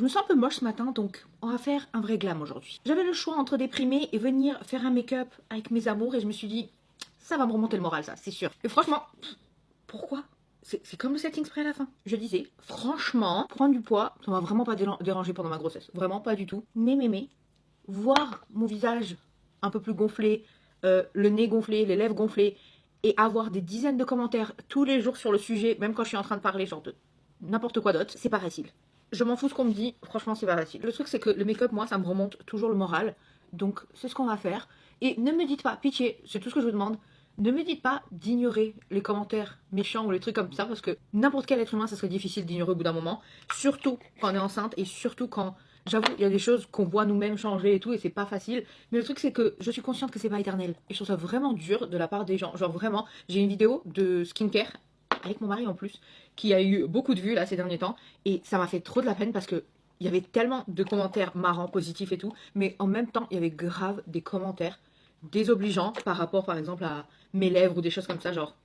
Je me sens un peu moche ce matin, donc on va faire un vrai glam aujourd'hui. J'avais le choix entre déprimer et venir faire un make-up avec mes amours et je me suis dit, ça va me remonter le moral, ça, c'est sûr. Et franchement, pourquoi? C'est comme le setting spray à la fin. Je disais, franchement, prendre du poids, ça m'a vraiment pas dérangé pendant ma grossesse. Vraiment pas du tout. Mais, voir mon visage un peu plus gonflé, le nez gonflé, les lèvres gonflées, et avoir des dizaines de commentaires tous les jours sur le sujet, même quand je suis en train de parler, genre de n'importe quoi d'autre, c'est pas facile. Je m'en fous ce qu'on me dit, franchement c'est pas facile. Le truc c'est que le make-up, moi, ça me remonte toujours le moral, donc c'est ce qu'on va faire. Et ne me dites pas, pitié, c'est tout ce que je vous demande, ne me dites pas d'ignorer les commentaires méchants ou les trucs comme ça, parce que n'importe quel être humain, ça serait difficile d'ignorer au bout d'un moment, surtout quand on est enceinte et surtout quand, j'avoue, il y a des choses qu'on voit nous-mêmes changer et tout, et c'est pas facile. Mais le truc, c'est que je suis consciente que c'est pas éternel. Et je trouve ça vraiment dur de la part des gens. Genre vraiment, j'ai une vidéo de skincare, avec mon mari en plus, qui a eu beaucoup de vues là ces derniers temps. Et ça m'a fait trop de la peine parce que il y avait tellement de commentaires marrants, positifs et tout. Mais en même temps, il y avait grave des commentaires désobligeants par rapport par exemple à mes lèvres ou des choses comme ça, genre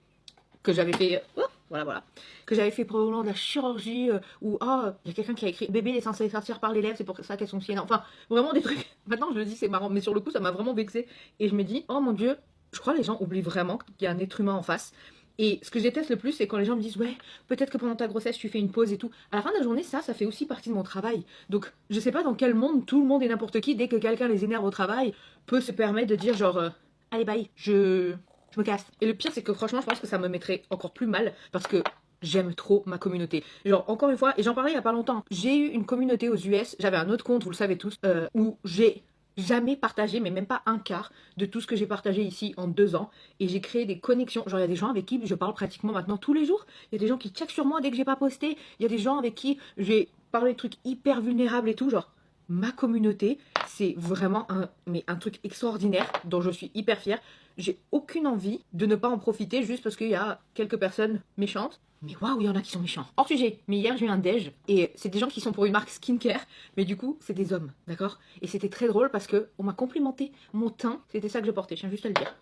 que j'avais fait, voilà, que j'avais fait probablement de la chirurgie, ou il y a quelqu'un qui a écrit bébé il est censé sortir par les lèvres, c'est pour ça qu'elles sont si énormes. Enfin, vraiment des trucs. Maintenant je le dis, c'est marrant, mais sur le coup ça m'a vraiment vexée. Et je me dis, oh mon dieu, je crois que les gens oublient vraiment qu'il y a un être humain en face. Et ce que je déteste le plus, c'est quand les gens me disent, ouais, peut-être que pendant ta grossesse tu fais une pause et tout. À la fin de la journée, ça fait aussi partie de mon travail. Donc je sais pas dans quel monde tout le monde et n'importe qui, dès que quelqu'un les énerve au travail, peut se permettre de dire genre, allez bye, je me casse. Et le pire, c'est que franchement, je pense que ça me mettrait encore plus mal parce que j'aime trop ma communauté. Genre, encore une fois, et j'en parlais il y a pas longtemps, j'ai eu une communauté aux US, j'avais un autre compte, vous le savez tous, où j'ai jamais partagé, mais même pas un quart de tout ce que j'ai partagé ici en 2 ans. Et j'ai créé des connexions. Genre, il y a des gens avec qui je parle pratiquement maintenant tous les jours. Il y a des gens qui checkent sur moi dès que j'ai pas posté. Il y a des gens avec qui j'ai parlé de trucs hyper vulnérables et tout. Genre, ma communauté, c'est vraiment un truc extraordinaire dont je suis hyper fière. J'ai aucune envie de ne pas en profiter juste parce qu'il y a quelques personnes méchantes. Mais waouh, il y en a qui sont méchants. Hors sujet, mais hier j'ai eu un déj et c'est des gens qui sont pour une marque skincare, mais du coup c'est des hommes, d'accord? Et c'était très drôle parce que on m'a complimenté mon teint, c'était ça que je portais, je tiens juste à le dire.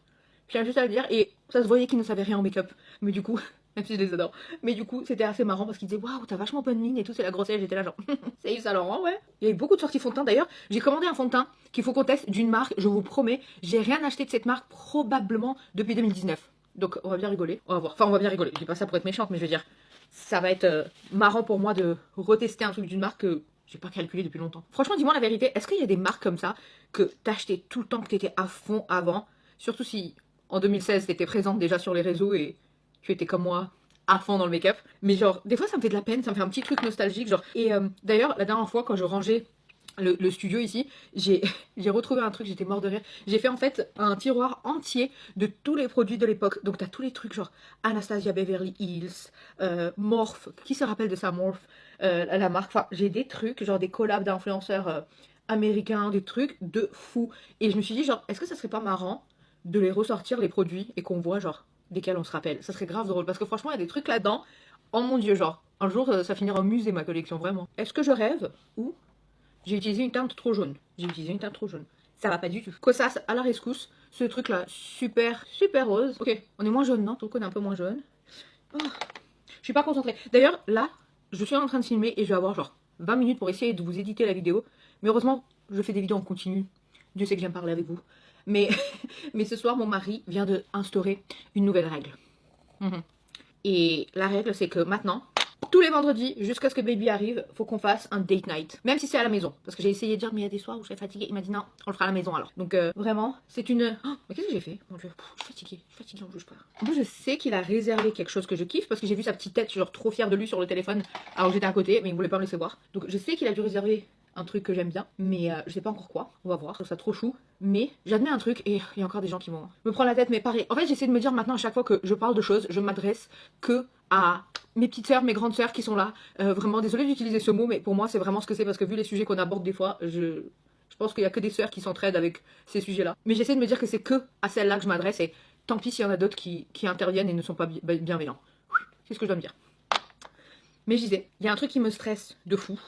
Je tiens juste à le dire et ça se voyait qu'ils ne savaient rien en make-up. Mais du coup, même si je les adore, mais du coup c'était assez marrant parce qu'ils disaient waouh, t'as vachement bonne mine et tout, c'est la grossesse, j'étais là genre c'est Yves Saint Laurent, ouais. Il y a eu beaucoup de sorties fond de teint d'ailleurs, j'ai commandé un fond de teint qu'il faut qu'on teste d'une marque, je vous promets, j'ai rien acheté de cette marque probablement depuis 2019. Donc on va bien rigoler, on va voir. Enfin on va bien rigoler, je dis pas ça pour être méchante, mais je veux dire, ça va être marrant pour moi de retester un truc d'une marque que j'ai pas calculé depuis longtemps. Franchement, dis-moi la vérité, est-ce qu'il y a des marques comme ça que t'achetais tout le temps, que t'étais à fond avant? Surtout si en 2016 t'étais présente déjà sur les réseaux et tu étais comme moi à fond dans le make-up. Mais genre, des fois ça me fait de la peine, ça me fait un petit truc nostalgique. Genre. Et d'ailleurs, la dernière fois quand je rangeais le studio ici, j'ai retrouvé un truc, j'étais mort de rire. J'ai fait en fait un tiroir entier de tous les produits de l'époque. Donc t'as tous les trucs genre Anastasia Beverly Hills, Morphe, qui se rappelle de ça, Morphe, la marque. Enfin, j'ai des trucs, genre des collabs d'influenceurs américains, des trucs de fou. Et je me suis dit genre, est-ce que ça serait pas marrant de les ressortir les produits et qu'on voit genre desquels on se rappelle? Ça serait grave drôle parce que franchement il y a des trucs là-dedans. Oh mon dieu, genre, un jour ça finira au musée ma collection, vraiment. Est-ce que je rêve ou j'ai utilisé une teinte trop jaune. J'ai utilisé une teinte trop jaune. Ça va pas du tout. Cossas à la rescousse. Ce truc là, super, super rose. Ok, on est moins jaune, non? Je trouve qu'on est un peu moins jaune. Oh, je suis pas concentrée. D'ailleurs, là, je suis en train de filmer et je vais avoir genre 20 minutes pour essayer de vous éditer la vidéo. Mais heureusement, je fais des vidéos en continu. Dieu sait que j'aime parler avec vous. Mais, mais ce soir, mon mari vient de instaurer une nouvelle règle. Et la règle, c'est que maintenant, tous les vendredis, jusqu'à ce que baby arrive, faut qu'on fasse un date night. Même si c'est à la maison. Parce que j'ai essayé de dire, mais il y a des soirs où je suis fatiguée. Il m'a dit non, on le fera à la maison alors. Donc vraiment, c'est une... Oh, mais qu'est-ce que j'ai fait? Mon dieu, je suis fatiguée, on bouge pas. Moi, je sais qu'il a réservé quelque chose que je kiffe parce que j'ai vu sa petite tête, genre trop fière de lui sur le téléphone alors que j'étais à côté, mais il voulait pas me laisser voir. Donc je sais qu'il a dû réserver un truc que j'aime bien, mais je sais pas encore quoi. On va voir, je trouve ça trop chou. Mais j'admets un truc et il y a encore des gens qui vont me prendre la tête, mais pareil. En fait, j'essaie de me dire maintenant à chaque fois que je parle de choses, je m'adresse que à mes petites sœurs, mes grandes sœurs qui sont là. Vraiment, désolée d'utiliser ce mot, mais pour moi, c'est vraiment ce que c'est parce que vu les sujets qu'on aborde des fois, je pense qu'il y a que des sœurs qui s'entraident avec ces sujets-là. Mais j'essaie de me dire que c'est que à celles-là que je m'adresse et tant pis s'il y en a d'autres qui interviennent et ne sont pas bienveillants. C'est ce que je dois me dire. Mais je disais, il y a un truc qui me stresse de fou,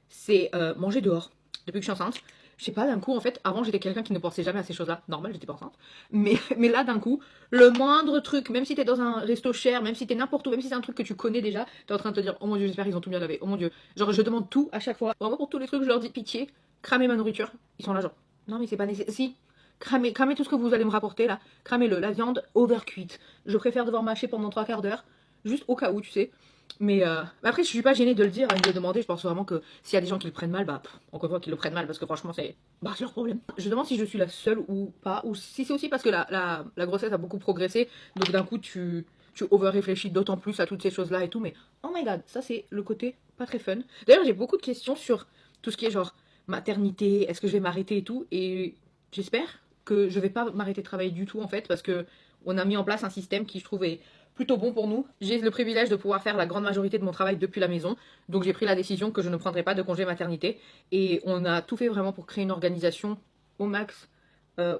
c'est manger dehors depuis que je suis enceinte. je sais pas, d'un coup, en fait, avant, j'étais quelqu'un qui ne pensait jamais à ces choses-là. Normal, j'étais pas enceinte. Mais là, d'un coup, le moindre truc, même si t'es dans un resto cher, même si t'es n'importe où, même si c'est un truc que tu connais déjà, t'es en train de te dire, oh mon dieu, j'espère qu'ils ont tout bien lavé. Oh mon dieu. Genre, je demande tout à chaque fois. Vraiment, pour tous les trucs, je leur dis, pitié, cramez ma nourriture. Ils sont là, genre, non, mais c'est pas nécessaire. Si, cramez tout ce que vous allez me rapporter, là. Cramez-le. La viande overcuite. Je préfère devoir mâcher pendant 3 quarts d'heure, juste au cas où, tu sais. Mais après, je suis pas gênée de le dire, de le demander. Je pense vraiment que s'il y a des gens qui le prennent mal, bah, encore une fois, qu'ils le prennent mal, parce que franchement, c'est leur problème. Je demande si je suis la seule ou pas, ou si c'est aussi parce que la grossesse a beaucoup progressé, donc d'un coup, tu over-réfléchis d'autant plus à toutes ces choses-là et tout. Mais oh my god, ça, c'est le côté pas très fun. D'ailleurs, j'ai beaucoup de questions sur tout ce qui est genre maternité, est-ce que je vais m'arrêter et tout. Et j'espère que je vais pas m'arrêter de travailler du tout, en fait, parce que on a mis en place un système qui, je trouve, est plutôt bon pour nous. J'ai le privilège de pouvoir faire la grande majorité de mon travail depuis la maison. Donc j'ai pris la décision que je ne prendrai pas de congé maternité. Et on a tout fait vraiment pour créer une organisation au max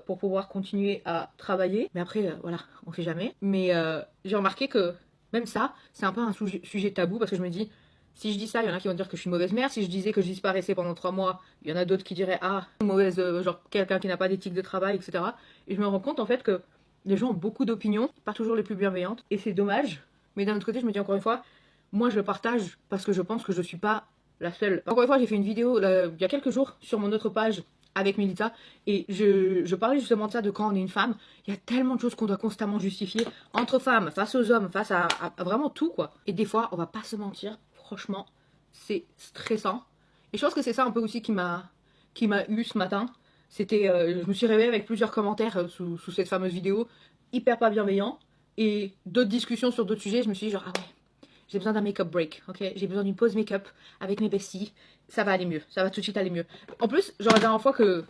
pour pouvoir continuer à travailler. Mais après, voilà, on fait jamais. Mais j'ai remarqué que même ça, c'est un peu un sujet tabou parce que je me dis, si je dis ça, il y en a qui vont dire que je suis mauvaise mère. Si je disais que je disparaissais pendant 3 mois, il y en a d'autres qui diraient, ah, mauvaise, genre quelqu'un qui n'a pas d'éthique de travail, etc. Et je me rends compte en fait que les gens ont beaucoup d'opinions, pas toujours les plus bienveillantes, et c'est dommage. Mais d'un autre côté, je me dis encore une fois, moi je le partage parce que je pense que je suis pas la seule. Encore une fois, j'ai fait une vidéo il y a quelques jours sur mon autre page avec Milita, et je parlais justement de ça, de quand on est une femme, il y a tellement de choses qu'on doit constamment justifier, entre femmes, face aux hommes, face à vraiment tout, quoi. Et des fois, on va pas se mentir, franchement, c'est stressant. Et je pense que c'est ça un peu aussi qui m'a eu ce matin. C'était, je me suis réveillée avec plusieurs commentaires sous cette fameuse vidéo, hyper pas bienveillants, et d'autres discussions sur d'autres sujets. Je me suis dit genre, ah ouais, j'ai besoin d'un make-up break, ok? J'ai besoin d'une pause make-up avec mes besties. Ça va aller mieux, ça va tout de suite aller mieux. En plus, genre la dernière fois que...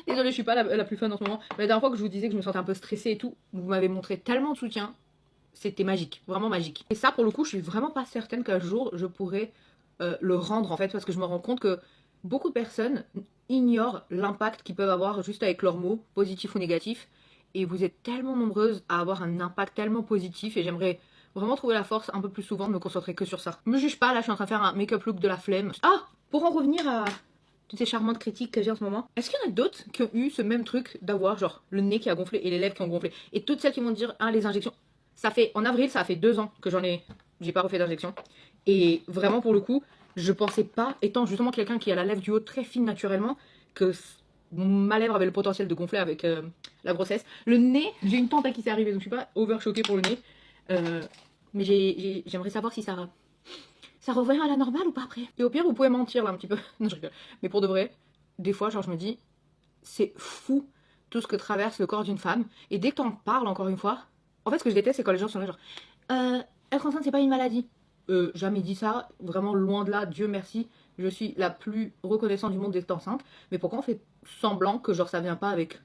Désolée, je suis pas la plus fun en ce moment, mais la dernière fois que je vous disais que je me sentais un peu stressée et tout, vous m'avez montré tellement de soutien, c'était magique, vraiment magique. Et ça, pour le coup, je suis vraiment pas certaine qu'un jour, je pourrais le rendre, en fait, parce que je me rends compte que beaucoup de personnes ignorent l'impact qu'ils peuvent avoir juste avec leurs mots, positifs ou négatifs. Et vous êtes tellement nombreuses à avoir un impact tellement positif, et j'aimerais vraiment trouver la force un peu plus souvent de me concentrer que sur ça. Me juge pas, là je suis en train de faire un make-up look de la flemme. Ah, pour en revenir à toutes ces charmantes critiques que j'ai en ce moment, est-ce qu'il y en a d'autres qui ont eu ce même truc d'avoir genre le nez qui a gonflé et les lèvres qui ont gonflé? Et toutes celles qui vont dire, ah les injections, ça fait, en avril ça a fait 2 ans que j'ai pas refait d'injection. Et vraiment pour le coup, je pensais pas, étant justement quelqu'un qui a la lèvre du haut très fine naturellement, que ma lèvre avait le potentiel de gonfler avec la grossesse. Le nez, j'ai une tante à qui c'est arrivé, donc je suis pas over choquée pour le nez. Mais j'aimerais savoir si ça revient à la normale ou pas après. Et au pire, vous pouvez mentir là un petit peu. Non, je rigole. Mais pour de vrai, des fois, genre je me dis, c'est fou tout ce que traverse le corps d'une femme. Et dès que t'en parles, encore une fois, en fait, ce que je déteste, c'est quand les gens sont là genre, être enceinte, c'est pas une maladie. Jamais dit ça, vraiment loin de là, Dieu merci, je suis la plus reconnaissante du monde d'être enceinte. Mais pourquoi on fait semblant que genre ça vient pas avec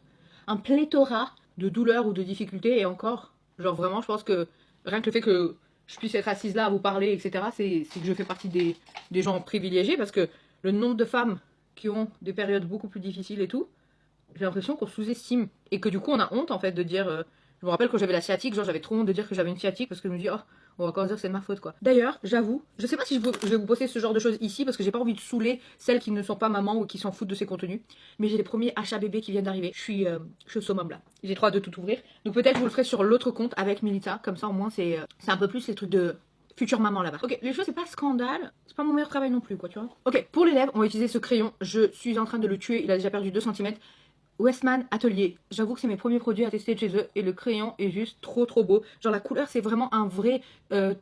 un pléthora de douleurs ou de difficultés? Et encore, genre vraiment, je pense que rien que le fait que je puisse être assise là à vous parler, etc., c'est que je fais partie des gens privilégiés, parce que le nombre de femmes qui ont des périodes beaucoup plus difficiles et tout, j'ai l'impression qu'on sous-estime. Et que du coup, on a honte en fait de dire... je me rappelle quand j'avais la sciatique, genre j'avais trop honte de dire que j'avais une sciatique parce que je me dis, oh, on va encore dire que c'est de ma faute quoi. D'ailleurs, j'avoue, je sais pas si je vais vous poster ce genre de choses ici parce que j'ai pas envie de saouler celles qui ne sont pas mamans ou qui s'en foutent de ces contenus. Mais j'ai les premiers achats bébés qui viennent d'arriver. Je suis au summum là. J'ai trop hâte de tout ouvrir. Donc peut-être je vous le ferai sur l'autre compte avec Milita. Comme ça au moins c'est un peu plus les trucs de future maman là-bas. Ok, les choses c'est pas scandale. C'est pas mon meilleur travail non plus quoi, tu vois. Ok, pour les lèvres, on va utiliser ce crayon. Je suis en train de le tuer. Il a déjà perdu 2 cm. Westman Atelier, j'avoue que c'est mes premiers produits à tester de chez eux et le crayon est juste trop beau. Genre la couleur c'est vraiment un vrai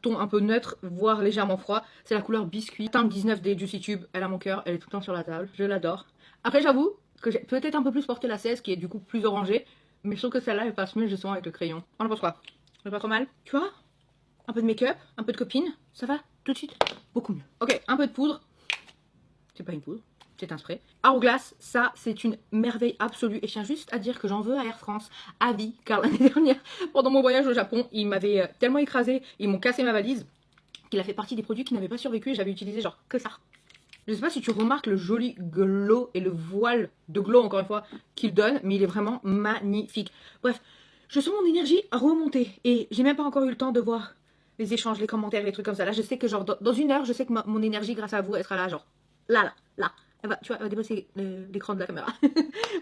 ton un peu neutre, voire légèrement froid. C'est la couleur biscuit, teinte 19 des Juicy Tube, elle a mon cœur, elle est tout le temps sur la table, je l'adore. Après j'avoue que j'ai peut-être un peu plus porté la 16 qui est du coup plus orangée, mais je trouve que celle-là elle passe mieux justement avec le crayon. On en pense quoi? C'est pas trop mal, tu vois? Un peu de make-up, un peu de copine, ça va tout de suite beaucoup mieux. Ok, un peu de poudre, c'est pas une poudre. C'est un spray. Hourglass, ça c'est une merveille absolue. Et je tiens juste à dire que j'en veux à Air France à vie. Car l'année dernière, pendant mon voyage au Japon, ils m'avaient tellement écrasé, ils m'ont cassé ma valise, qu'il a fait partie des produits qui n'avaient pas survécu et j'avais utilisé genre que ça. Je sais pas si tu remarques le joli glow et le voile de glow encore une fois qu'il donne, mais il est vraiment magnifique. Bref, je sens mon énergie remonter et j'ai même pas encore eu le temps de voir les échanges, les commentaires, les trucs comme ça. Là je sais que genre dans 1 heure, je sais que mon énergie grâce à vous elle sera là genre là. tu vois, elle va dépasser l'écran de la caméra.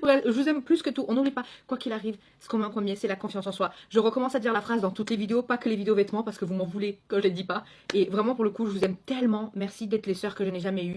Ouais, je vous aime plus que tout. On n'oublie pas, quoi qu'il arrive, ce qu'on met en premier, c'est la confiance en soi. Je recommence à dire la phrase dans toutes les vidéos, pas que les vidéos vêtements, parce que vous m'en voulez quand je les dis pas. Et vraiment, pour le coup, je vous aime tellement. Merci d'être les sœurs que je n'ai jamais eues.